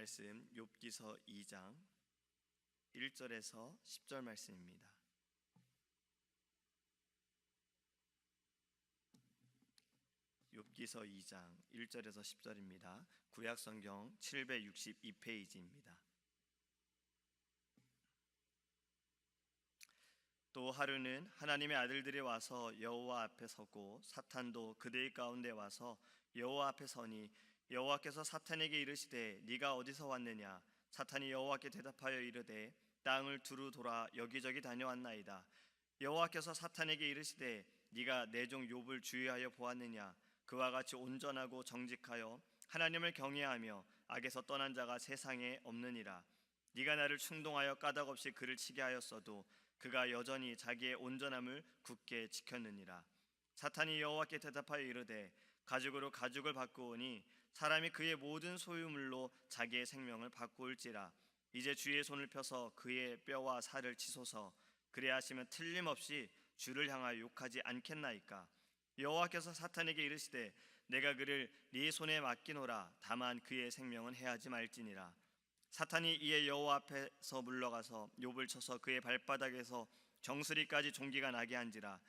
말씀 욥기서 2장 1절에서 10절 말씀입니다. 욥기서 2장 1절에서 10절입니다. 구약성경 762페이지입니다. 또 하루는 하나님의 아들들이 와서 여호와 앞에 서고 사탄도 그들 가운데 와서 여호와 앞에 서니 여호와께서 사탄에게 이르시되 네가 어디서 왔느냐? 사탄이 여호와께 대답하여 이르되 땅을 두루 돌아 여기저기 다녀왔나이다. 여호와께서 사탄에게 이르시되 네가 내 종 욥을 주의하여 보았느냐? 그와 같이 온전하고 정직하여 하나님을 경외하며 악에서 떠난 자가 세상에 없느니라. 네가 나를 충동하여 까닭없이 그를 치게 하였어도 그가 여전히 자기의 온전함을 굳게 지켰느니라. 사탄이 여호와께 대답하여 이르되 가죽으로 가죽을 바꾸오니 사람이 그의 모든 소유물로 자기의 생명을 바꾸올지라. 이제 주의 손을 펴서 그의 뼈와 살을 치소서. 그래야 하시면 틀림없이 주를 향하여 욕하지 않겠나이까? 여호와께서 사탄에게 이르시되 내가 그를 네 손에 맡기노라. 다만 그의 생명은 해하지 말지니라. 사탄이 이에 여호와 앞에서 물러가서 욥을 쳐서 그의 발바닥에서 정수리까지 종기가 나게 한지라.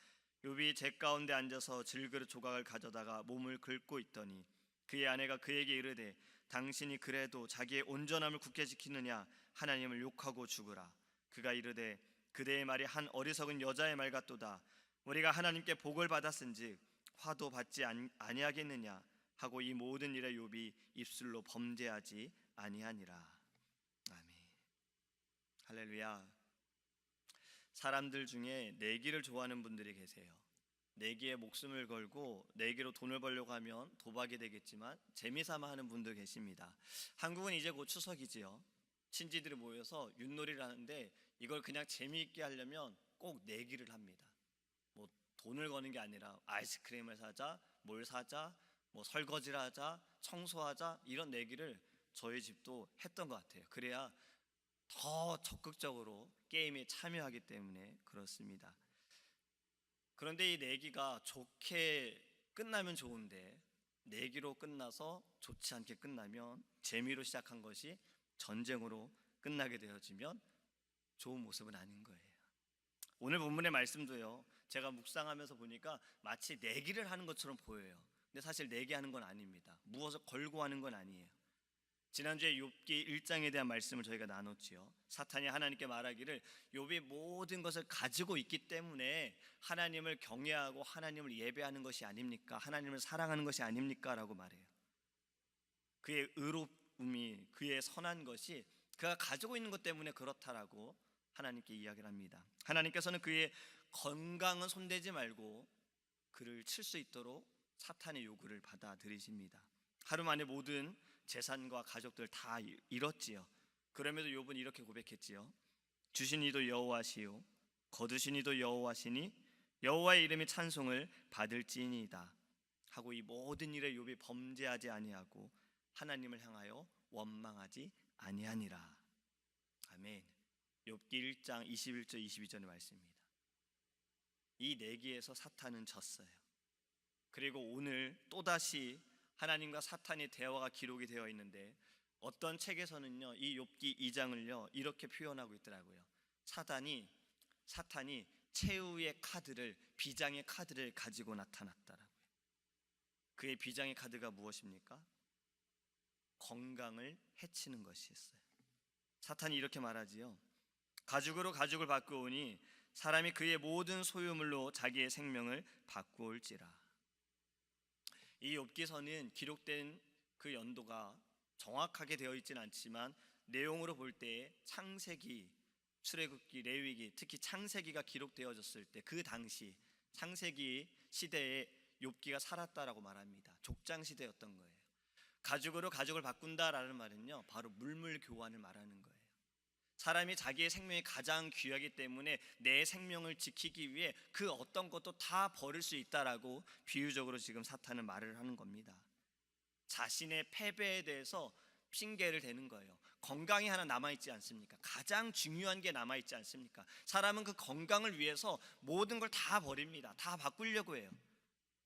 욥이 재 가운데 앉아서 질그릇 조각을 가져다가 몸을 긁고 있더니 그의 아내가 그에게 이르되 당신이 그래도 자기의 온전함을 굳게 지키느냐? 하나님을 욕하고 죽으라. 그가 이르되 그대의 말이 한 어리석은 여자의 말 같도다. 우리가 하나님께 복을 받았은즉 화도 받지 아니하겠느냐 하고 이 모든 일에 욥이 입술로 범죄하지 아니하니라. 아멘. 할렐루야. 사람들 중에 내기를 좋아하는 분들이 계세요. 내기에 목숨을 걸고 내기로 돈을 벌려고 하면 도박이 되겠지만 재미삼아 하는 분들 계십니다. 한국은 이제 곧 추석이지요. 친지들이 모여서 윷놀이를 하는데 이걸 그냥 재미있게 하려면 꼭 내기를 합니다. 뭐 돈을 거는 게 아니라 아이스크림을 사자, 뭘 사자, 뭐 설거지를 하자, 청소하자, 이런 내기를 저희 집도 했던 것 같아요. 그래야 더 적극적으로 게임에 참여하기 때문에 그렇습니다. 그런데 이 내기가 좋게 끝나면 좋은데 내기로 끝나서 좋지 않게 끝나면, 재미로 시작한 것이 전쟁으로 끝나게 되어지면 좋은 모습은 아닌 거예요. 오늘 본문의 말씀도요, 제가 묵상하면서 보니까 마치 내기를 하는 것처럼 보여요. 근데 사실 내기하는 건 아닙니다. 무엇을 걸고 하는 건 아니에요. 지난주에 욥기 1장에 대한 말씀을 저희가 나눴지요. 사탄이 하나님께 말하기를 욥이 모든 것을 가지고 있기 때문에 하나님을 경외하고 하나님을 예배하는 것이 아닙니까? 하나님을 사랑하는 것이 아닙니까? 라고 말해요. 그의 의로움이, 그의 선한 것이 그가 가지고 있는 것 때문에 그렇다라고 하나님께 이야기를 합니다. 하나님께서는 그의 건강은 손대지 말고 그를 칠 수 있도록 사탄의 요구를 받아들이십니다. 하루 만에 모든 재산과 가족들 다 잃었지요. 그럼에도 욥은 이렇게 고백했지요. 주신 이도 여호와시요 거두신 이도 여호와시니 여호와의 이름이 찬송을 받을지니이다 하고 이 모든 일에 욥이 범죄하지 아니하고 하나님을 향하여 원망하지 아니하니라. 아멘. 욥기 1장 21절 22절의 말씀입니다. 이 내기에서 사탄은 졌어요. 그리고 오늘 또다시 하나님과 사탄의 대화가 기록이 되어 있는데 어떤 책에서는요, 이 욥기 2장을요 이렇게 표현하고 있더라고요. 사탄이 최후의 카드를, 비장의 카드를 가지고 나타났다라고요. 그의 비장의 카드가 무엇입니까? 건강을 해치는 것이었어요. 사탄이 이렇게 말하지요. 가죽으로 가죽을 바꾸오니 사람이 그의 모든 소유물로 자기의 생명을 바꾸올지라. 이 욥기서는 기록된 그 연도가 정확하게 되어 있지는 않지만 내용으로 볼 때 창세기, 출애굽기, 레위기, 특히 창세기가 기록되어졌을 때 그 당시 창세기 시대에 욥기가 살았다라고 말합니다. 족장 시대였던 거예요. 가죽으로 가죽을 바꾼다라는 말은요, 바로 물물 교환을 말하는 거예요. 사람이 자기의 생명이 가장 귀하기 때문에 내 생명을 지키기 위해 그 어떤 것도 다 버릴 수 있다라고 비유적으로 지금 사탄은 말을 하는 겁니다. 자신의 패배에 대해서 핑계를 대는 거예요. 건강이 하나 남아있지 않습니까? 가장 중요한 게 남아있지 않습니까? 사람은 그 건강을 위해서 모든 걸 다 버립니다. 다 바꾸려고 해요.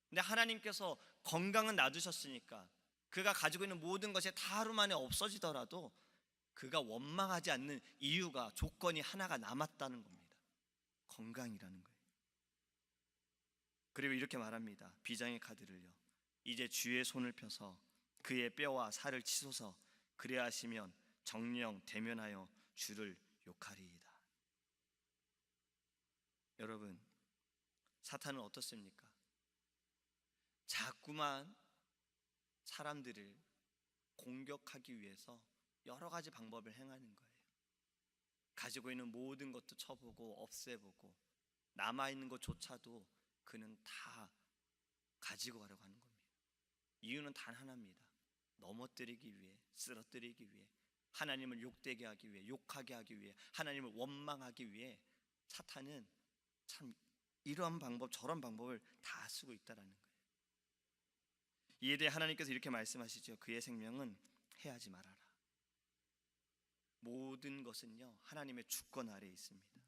근데 하나님께서 건강은 놔두셨으니까 그가 가지고 있는 모든 것이 다 하루 만에 없어지더라도 그가 원망하지 않는 이유가, 조건이 하나가 남았다는 겁니다. 건강이라는 거예요. 그리고 이렇게 말합니다. 비장의 카드를요. 이제 주의 손을 펴서 그의 뼈와 살을 치소서. 그래야 하시면 정령 대면하여 주를 욕하리이다. 여러분, 사탄은 어떻습니까? 자꾸만 사람들을 공격하기 위해서 여러 가지 방법을 행하는 거예요. 가지고 있는 모든 것도 쳐보고 없애보고 남아있는 것조차도 그는 다 가지고 가려고 하는 겁니다. 이유는 단 하나입니다. 넘어뜨리기 위해, 쓰러뜨리기 위해, 하나님을 욕되게 하기 위해, 욕하게 하기 위해, 하나님을 원망하기 위해 사탄은 참 이러한 방법 저런 방법을 다 쓰고 있다라는 거예요. 이에 대해 하나님께서 이렇게 말씀하시죠. 그의 생명은 해하지 말아라. 모든 것은요 하나님의 주권 아래에 있습니다.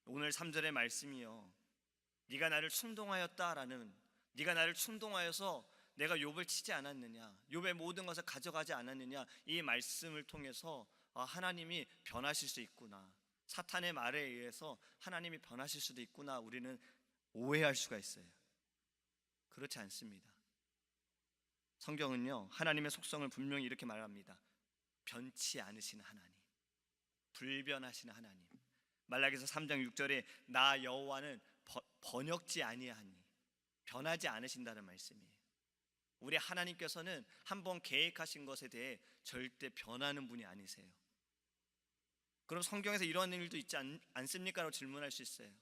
오늘 3절의 말씀이요, 네가 나를 충동하였다라는, 네가 나를 충동하여서 내가 욥을 치지 않았느냐, 욥의 모든 것을 가져가지 않았느냐, 이 말씀을 통해서 하나님이 변하실 수 있구나, 사탄의 말에 의해서 하나님이 변하실 수도 있구나, 우리는 오해할 수가 있어요. 그렇지 않습니다. 성경은요 하나님의 속성을 분명히 이렇게 말합니다. 변치 않으시는 하나님, 불변하시는 하나님. 말라기서 3장 6절에 나 여호와는 번역지 아니하니, 변하지 않으신다는 말씀이에요. 우리 하나님께서는 한번 계획하신 것에 대해 절대 변하는 분이 아니세요. 그럼 성경에서 이런 일도 있지 않습니까? 라고 질문할 수 있어요.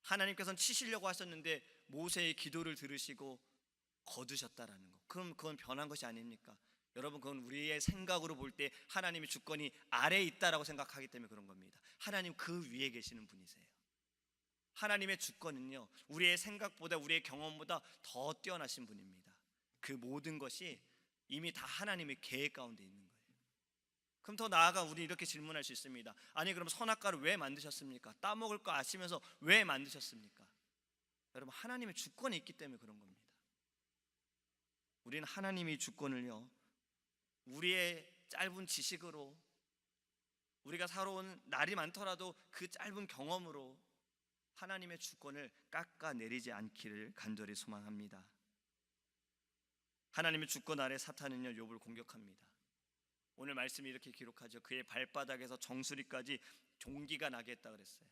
하나님께서는 치시려고 하셨는데 모세의 기도를 들으시고 거두셨다라는 거, 그럼 그건 변한 것이 아닙니까? 여러분, 그건 우리의 생각으로 볼 때 하나님의 주권이 아래에 있다라고 생각하기 때문에 그런 겁니다. 하나님 그 위에 계시는 분이세요. 하나님의 주권은요 우리의 생각보다, 우리의 경험보다 더 뛰어나신 분입니다. 그 모든 것이 이미 다 하나님의 계획 가운데 있는 거예요. 그럼 더 나아가 우리 이렇게 질문할 수 있습니다. 아니 그럼 선악과를 왜 만드셨습니까? 따먹을 거 아시면서 왜 만드셨습니까? 여러분, 하나님의 주권이 있기 때문에 그런 겁니다. 우리는 하나님의 주권을요 우리의 짧은 지식으로, 우리가 살아온 날이 많더라도 그 짧은 경험으로 하나님의 주권을 깎아내리지 않기를 간절히 소망합니다. 하나님의 주권 아래 사탄은요 욥을 공격합니다. 오늘 말씀이 이렇게 기록하죠. 그의 발바닥에서 정수리까지 종기가 나게 했다 그랬어요.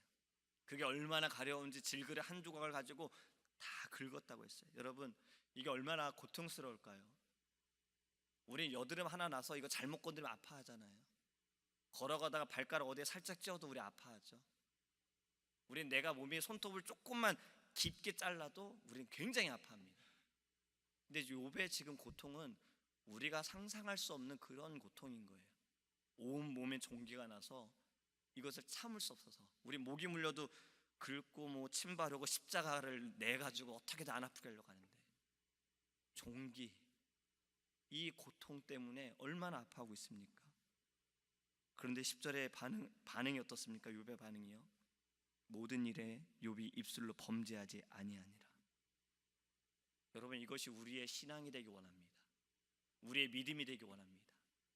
그게 얼마나 가려운지 질그릇 한 조각을 가지고 다 긁었다고 했어요. 여러분, 이게 얼마나 고통스러울까요? 우리 여드름 하나 나서 이거 잘못 건드리면 아파하잖아요. 걸어가다가 발가락 어디에 살짝 찧어도 우리 아파하죠. 우린 내가 몸에 손톱을 조금만 깊게 잘라도 우리는 굉장히 아파합니다. 근데 욥의 지금 고통은 우리가 상상할 수 없는 그런 고통인 거예요. 온 몸에 종기가 나서 이것을 참을 수 없어서, 우리 목이 물려도 긁고 침 바르고 십자가를 내가지고 어떻게든 안 아프게 하려고 하는데, 종기, 이 고통 때문에 얼마나 아파하고 있습니까? 그런데 10절의 반응이 어떻습니까? 욥의 반응이요, 모든 일에 욥이 입술로 범죄하지 아니하니라. 여러분, 이것이 우리의 신앙이 되기 원합니다. 우리의 믿음이 되기 원합니다.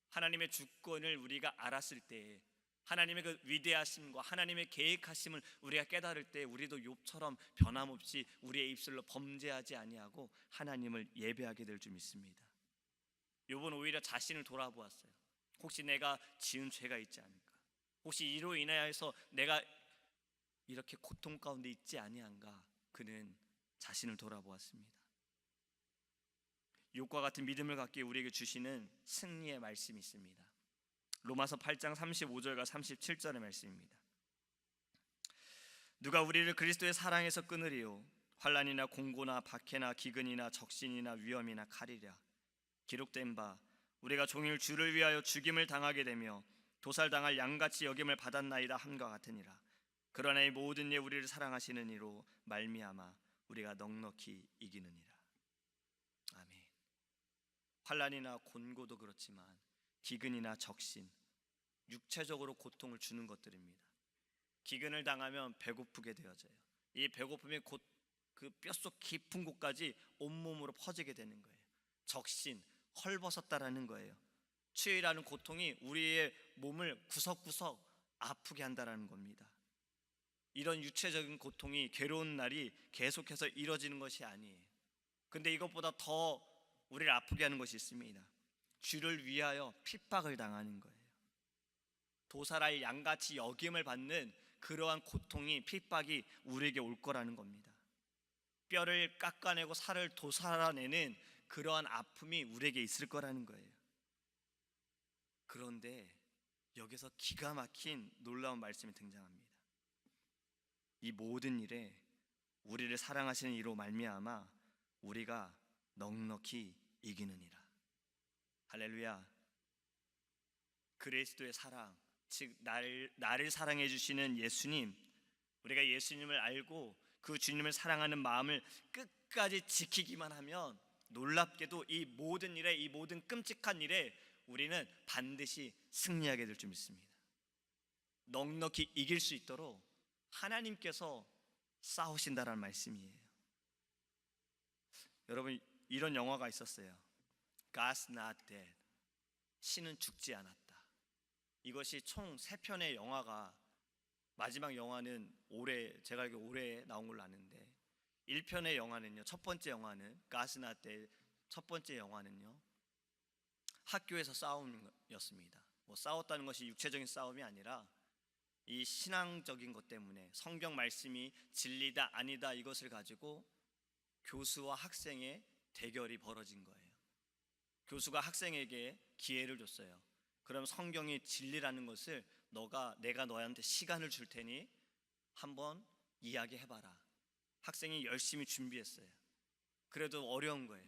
하나님의 주권을 우리가 알았을 때, 하나님의 그 위대하심과 하나님의 계획하심을 우리가 깨달을 때, 우리도 욥처럼 변함없이 우리의 입술로 범죄하지 아니하고 하나님을 예배하게 될 줄 믿습니다. 욥은 오히려 자신을 돌아보았어요. 혹시 내가 지은 죄가 있지 않을까? 혹시 이로 인하여서 내가 이렇게 고통 가운데 있지 아니한가? 그는 자신을 돌아보았습니다. 욥과 같은 믿음을 갖기에 우리에게 주시는 승리의 말씀이 있습니다. 로마서 8장 35절과 37절의 말씀입니다. 누가 우리를 그리스도의 사랑에서 끊으리요? 환난이나 공고나 박해나 기근이나 적신이나 위험이나 칼이랴. 기록된 바 우리가 종일 주를 위하여 죽임을 당하게 되며 도살당할 양같이 여김을 받았나이다 함과 같으니라. 그러나 이 모든 예 우리를 사랑하시는 이로 말미암아 우리가 넉넉히 이기느니라. 아멘. 환난이나 곤고도 그렇지만 기근이나 적신, 육체적으로 고통을 주는 것들입니다. 기근을 당하면 배고프게 되어져요. 이 배고픔이 곧 그 뼛속 깊은 곳까지 온몸으로 퍼지게 되는 거예요. 적신, 헐벗었다라는 거예요. 추위라는 고통이 우리의 몸을 구석구석 아프게 한다라는 겁니다. 이런 육체적인 고통이 괴로운 날이 계속해서 이뤄지는 것이 아니에요. 근데 이것보다 더 우리를 아프게 하는 것이 있습니다. 주를 위하여 핍박을 당하는 거예요. 도살할 양같이 여김을 받는 그러한 고통이, 핍박이 우리에게 올 거라는 겁니다. 뼈를 깎아내고 살을 도살아내는 그러한 아픔이 우리에게 있을 거라는 거예요. 그런데 여기서 기가 막힌 놀라운 말씀이 등장합니다. 이 모든 일에 우리를 사랑하시는 이로 말미암아 우리가 넉넉히 이기느니라. 할렐루야. 그리스도의 사랑, 즉 나를 사랑해 주시는 예수님, 우리가 예수님을 알고 그 주님을 사랑하는 마음을 끝까지 지키기만 하면 놀랍게도 이 모든 일에, 이 모든 끔찍한 일에 우리는 반드시 승리하게 될 줄 믿습니다. 넉넉히 이길 수 있도록 하나님께서 싸우신다라는 말씀이에요. 여러분, 이런 영화가 있었어요. God's not dead. 신은 죽지 않았다. 이것이 총 3편의 영화가, 마지막 영화는 제가 알기로 올해 나온 걸로 아는데, 1편의 영화는요, 첫 번째 영화는 God's not dead, 첫 번째 영화는요 학교에서 싸움이었습니다. 싸웠다는 것이 육체적인 싸움이 아니라 이 신앙적인 것 때문에 성경 말씀이 진리다 아니다 이것을 가지고 교수와 학생의 대결이 벌어진 거예요. 교수가 학생에게 기회를 줬어요. 그럼 성경이 진리라는 것을 내가 너한테 시간을 줄 테니 한번 이야기해봐라. 학생이 열심히 준비했어요. 그래도 어려운 거예요.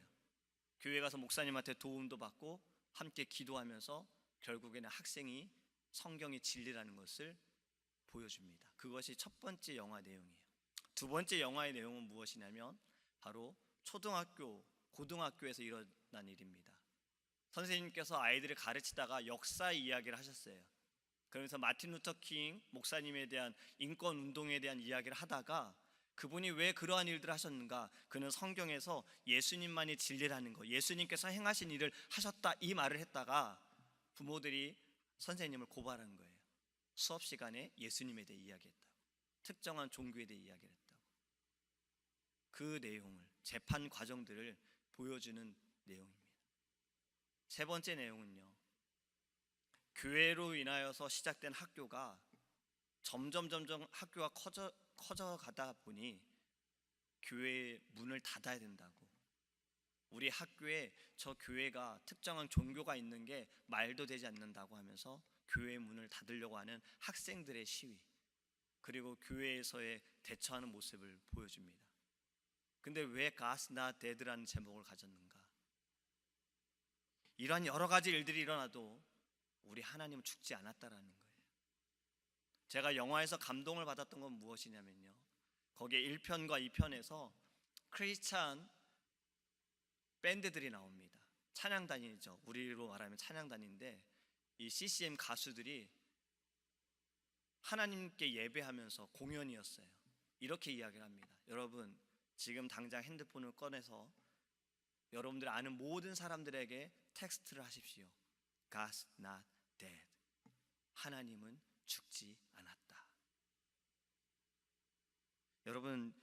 교회 가서 목사님한테 도움도 받고 함께 기도하면서 결국에는 학생이 성경이 진리라는 것을 보여줍니다. 그것이 첫 번째 영화 내용이에요. 두 번째 영화의 내용은 무엇이냐면 바로 초등학교, 고등학교에서 일어난 일입니다. 선생님께서 아이들을 가르치다가 역사 이야기를 하셨어요. 그러면서 마틴 루터 킹 목사님에 대한 인권 운동에 대한 이야기를 하다가 그분이 왜 그러한 일들을 하셨는가? 그는 성경에서 예수님만이 진리라는 거, 예수님께서 행하신 일을 하셨다 이 말을 했다가 부모들이 선생님을 고발한 거예요. 수업 시간에 예수님에 대해 이야기했다고, 특정한 종교에 대해 이야기를 했다고. 그 내용을, 재판 과정들을 보여주는 내용입니다. 세 번째 내용은요, 교회로 인하여서 시작된 학교가 점점 학교가 커져가다 보니 교회의 문을 닫아야 된다고, 우리 학교에 저 교회가 특정한 종교가 있는 게 말도 되지 않는다고 하면서 교회의 문을 닫으려고 하는 학생들의 시위, 그리고 교회에서의 대처하는 모습을 보여줍니다. 근데 왜 God's Not Dead라는 제목을 가졌는가? 이러한 여러 가지 일들이 일어나도 우리 하나님은 죽지 않았다라는 거예요. 제가 영화에서 감동을 받았던 건 무엇이냐면요, 거기에 1편과 2편에서 크리스찬 밴드들이 나옵니다. 찬양단이죠. 우리로 말하면 찬양단인데 이 CCM 가수들이 하나님께 예배하면서 공연이었어요. 이렇게 이야기를 합니다. 여러분, 지금 당장 핸드폰을 꺼내서 여러분들 아는 모든 사람들에게 텍스트를 하십시오. God's not dead. 하나님은 죽지 않았다. 여러분,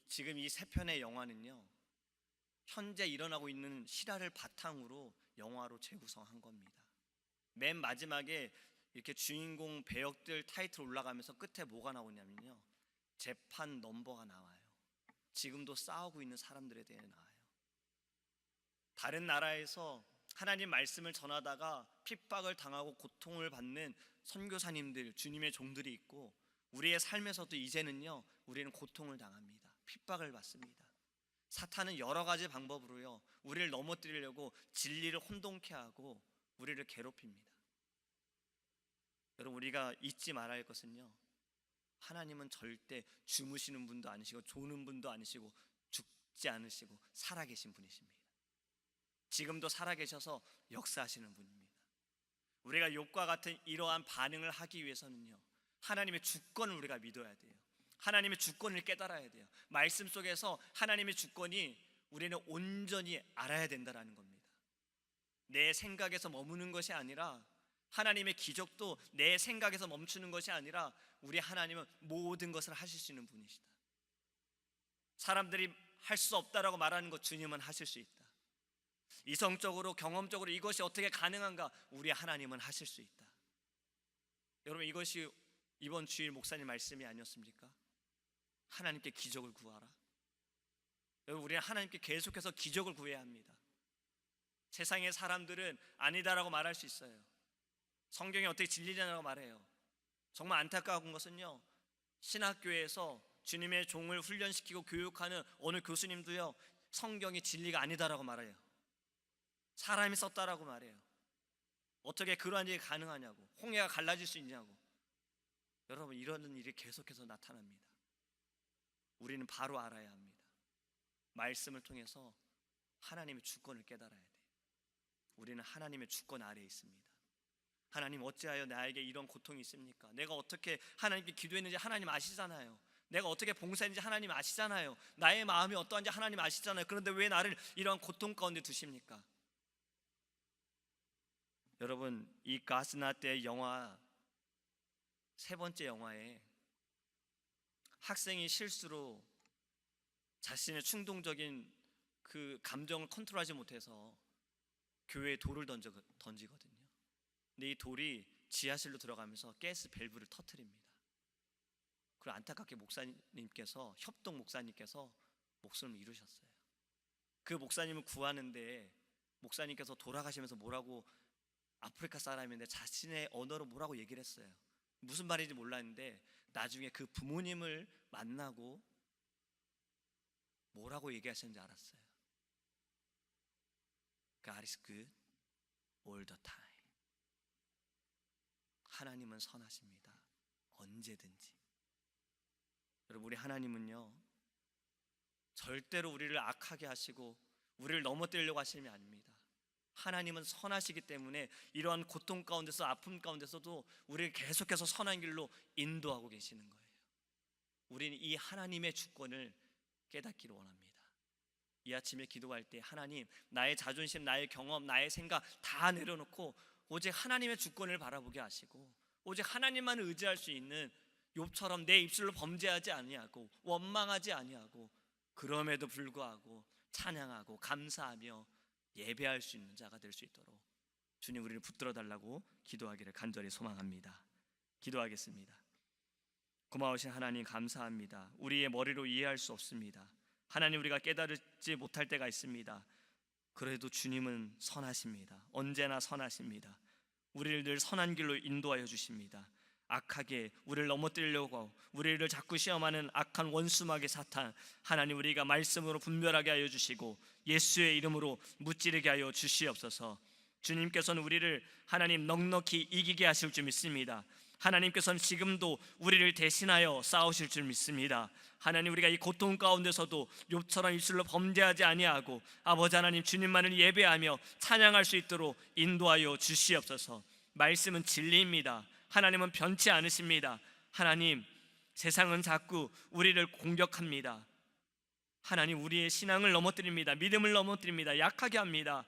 지금 이 3편의 영화는요, 현재 일어나고 있는 실화를 바탕으로 영화로 재구성한 겁니다. 맨 마지막에 이렇게 주인공 배역들 타이틀 올라가면서 끝에 뭐가 나오냐면요, 재판 넘버가 나와요. 지금도 싸우고 있는 사람들에 대해 나와요. 다른 나라에서 하나님 말씀을 전하다가 핍박을 당하고 고통을 받는 선교사님들, 주님의 종들이 있고, 우리의 삶에서도 이제는요, 우리는 고통을 당합니다. 핍박을 받습니다. 사탄은 여러 가지 방법으로요, 우리를 넘어뜨리려고 진리를 혼동케 하고 우리를 괴롭힙니다. 여러분, 우리가 잊지 말아야 할 것은요, 하나님은 절대 주무시는 분도 아니시고 조는 분도 아니시고 죽지 않으시고 살아계신 분이십니다. 지금도 살아계셔서 역사하시는 분입니다. 우리가 욥과 같은 이러한 반응을 하기 위해서는요, 하나님의 주권을 우리가 믿어야 돼요. 하나님의 주권을 깨달아야 돼요. 말씀 속에서 하나님의 주권이 우리는 온전히 알아야 된다라는 겁니다. 내 생각에서 머무는 것이 아니라, 하나님의 기적도 내 생각에서 멈추는 것이 아니라 우리 하나님은 모든 것을 하실 수 있는 분이시다. 사람들이 할 수 없다라고 말하는 것, 주님은 하실 수 있다. 이성적으로 경험적으로 이것이 어떻게 가능한가? 우리 하나님은 하실 수 있다. 여러분, 이것이 이번 주일 목사님 말씀이 아니었습니까? 하나님께 기적을 구하라. 여러분, 우리는 하나님께 계속해서 기적을 구해야 합니다. 세상의 사람들은 아니다라고 말할 수 있어요. 성경이 어떻게 진리냐고 말해요. 정말 안타까운 것은요, 신학교에서 주님의 종을 훈련시키고 교육하는 어느 교수님도요, 성경이 진리가 아니다라고 말해요. 사람이 썼다라고 말해요. 어떻게 그러한 일이 가능하냐고, 홍해가 갈라질 수 있냐고. 여러분, 이런 일이 계속해서 나타납니다. 우리는 바로 알아야 합니다. 말씀을 통해서 하나님의 주권을 깨달아야 돼요. 우리는 하나님의 주권 아래에 있습니다. 하나님, 어찌하여 나에게 이런 고통이 있습니까? 내가 어떻게 하나님께 기도했는지 하나님 아시잖아요. 내가 어떻게 봉사했는지 하나님 아시잖아요. 나의 마음이 어떠한지 하나님 아시잖아요. 그런데 왜 나를 이런 고통 가운데 두십니까? 여러분, 이 가스나 때 영화, 세 번째 영화에 학생이 실수로 자신의 충동적인 그 감정을 컨트롤하지 못해서 교회에 돌을 던지거든요. 근데 이 돌이 지하실로 들어가면서 가스 밸브를 터뜨립니다. 그리고 안타깝게 목사님께서, 협동 목사님께서 목숨을 잃으셨어요. 그 목사님을 구하는데 목사님께서 돌아가시면서 뭐라고, 아프리카 사람인데 자신의 언어로 뭐라고 얘기를 했어요. 무슨 말인지 몰랐는데 나중에 그 부모님을 만나고 뭐라고 얘기하셨는지 알았어요. God is good all the time. 하나님은 선하십니다. 언제든지. 여러분, 우리 하나님은요, 절대로 우리를 악하게 하시고 우리를 넘어뜨리려고 하시는 게 아닙니다. 하나님은 선하시기 때문에 이러한 고통 가운데서, 아픔 가운데서도 우리를 계속해서 선한 길로 인도하고 계시는 거예요. 우리는 이 하나님의 주권을 깨닫기를 원합니다. 이 아침에 기도할 때, 하나님, 나의 자존심, 나의 경험, 나의 생각 다 내려놓고 오직 하나님의 주권을 바라보게 하시고, 오직 하나님만 의지할 수 있는 욥처럼 내 입술로 범죄하지 아니하고 원망하지 아니하고, 그럼에도 불구하고 찬양하고 감사하며 예배할 수 있는 자가 될 수 있도록 주님, 우리를 붙들어 달라고 기도하기를 간절히 소망합니다. 기도하겠습니다. 고마우신 하나님, 감사합니다. 우리의 머리로 이해할 수 없습니다. 하나님, 우리가 깨달지 못할 때가 있습니다. 그래도 주님은 선하십니다. 언제나 선하십니다. 우리를 늘 선한 길로 인도하여 주십니다. 악하게 우리를 넘어뜨리려고 우리를 자꾸 시험하는 악한 원수마귀 사탄, 하나님, 우리가 말씀으로 분별하게 하여 주시고 예수의 이름으로 무찌르게 하여 주시옵소서. 주님께서는 우리를 하나님 넉넉히 이기게 하실 줄 믿습니다. 하나님께서는 지금도 우리를 대신하여 싸우실 줄 믿습니다. 하나님, 우리가 이 고통 가운데서도 욥처럼 입술로 범죄하지 아니하고 아버지 하나님, 주님만을 예배하며 찬양할 수 있도록 인도하여 주시옵소서. 말씀은 진리입니다. 하나님은 변치 않으십니다. 하나님, 세상은 자꾸 우리를 공격합니다. 하나님, 우리의 신앙을 넘어뜨립니다. 믿음을 넘어뜨립니다. 약하게 합니다.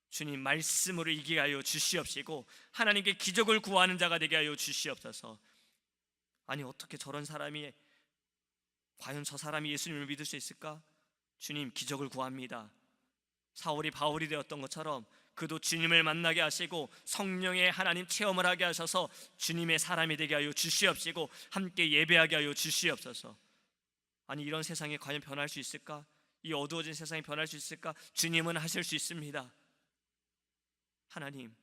주님, 말씀으로 이기게 하여 주시옵시고 하나님께 기적을 구하는 자가 되게 하여 주시옵소서. 아니, 어떻게 저런 사람이, 과연 저 사람이 예수님을 믿을 수 있을까? 주님, 기적을 구합니다. 사울이 바울이 되었던 것처럼 그도 주님을 만나게 하시고 성령의 하나님 체험을 하게 하셔서 주님의 사람이 되게 하여 주시옵시고 함께 예배하게 하여 주시옵소서. 아니, 이런 세상이 과연 변할 수 있을까? 이 어두워진 세상이 변할 수 있을까? 주님은 하실 수 있습니다. 하나님,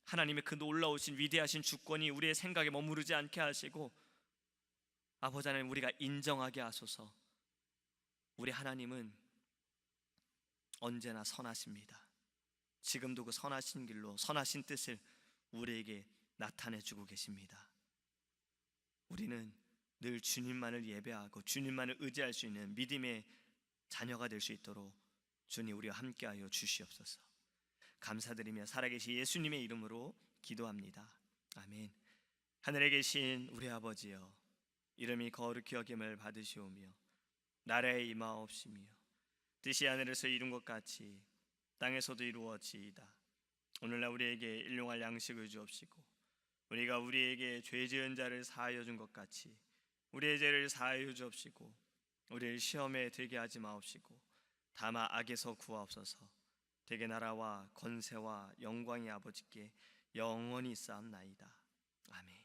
하나님의 그 놀라우신 위대하신 주권이 우리의 생각에 머무르지 않게 하시고 아버지 하나님, 우리가 인정하게 하소서. 우리 하나님은 언제나 선하십니다. 지금도 그 선하신 길로, 선하신 뜻을 우리에게 나타내주고 계십니다. 우리는 늘 주님만을 예배하고 주님만을 의지할 수 있는 믿음의 자녀가 될 수 있도록 주님, 우리와 함께하여 주시옵소서. 감사드리며 살아계신 예수님의 이름으로 기도합니다. 아멘. 하늘에 계신 우리 아버지여, 이름이 거룩히 여김을 받으시오며 나라의 임하옵시며 뜻이 하늘에서 이룬 것 같이 땅에서도 이루어지이다. 오늘날 우리에게 일용할 양식을 주옵시고 우리가 우리에게 죄 지은 자를 사하여 준 것 같이 우리의 죄를 사하여 주옵시고 우리를 시험에 들게 하지 마옵시고 다만 악에서 구하옵소서. 대개 나라와 권세와 영광이 아버지께 영원히 쌓옵나이다. 아멘.